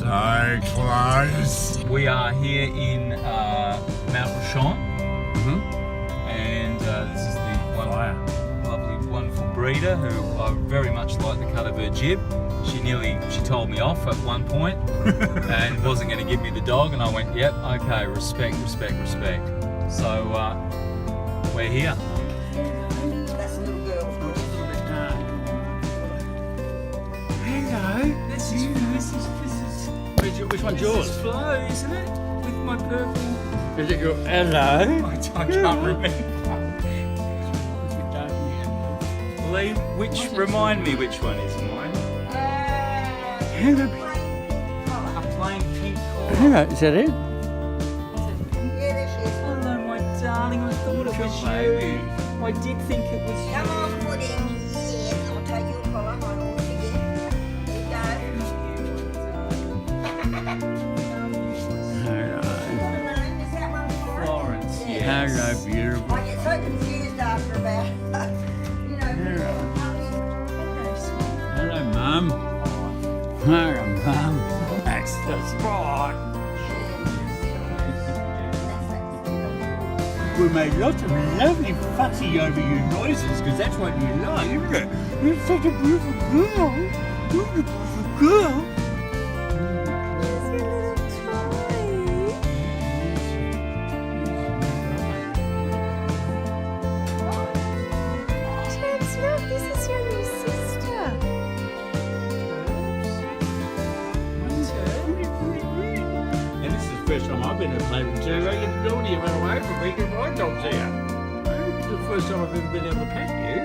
So close. We are here in Mount Rochon, and this is the one lovely, wonderful breeder who I very much like the cut of her jib. She told me off at one point and wasn't going to give me the dog, and I went, yep, okay, respect. So we're here. That's a little girl. Hello. This is Which one's yours? This is Flo, isn't it? With my purple. Is it your hello? I can't remember. Lee, remind me which one is mine. Hello. A plain pink collar. Hello, is that it? Yeah, there she is. Hello, my darling. I thought it was you. I did think it was you. Come on, pudding. Yes, I'll take your collar. Hold on again. There you Hello. go. Is that one Florence? Florence, yes. Hello, beautiful. I get so confused after about, Hello, Mum. Hello, Mum. That's the spot. We made lots of lovely fussy over you noises because that's what you like, isn't it? You're such a beautiful girl. You're a beautiful girl. This is your new sister. And this is the first time I've been in a play with you. I get to do when you run away from me because my dog's here. It's the first time I've ever been able to pet you.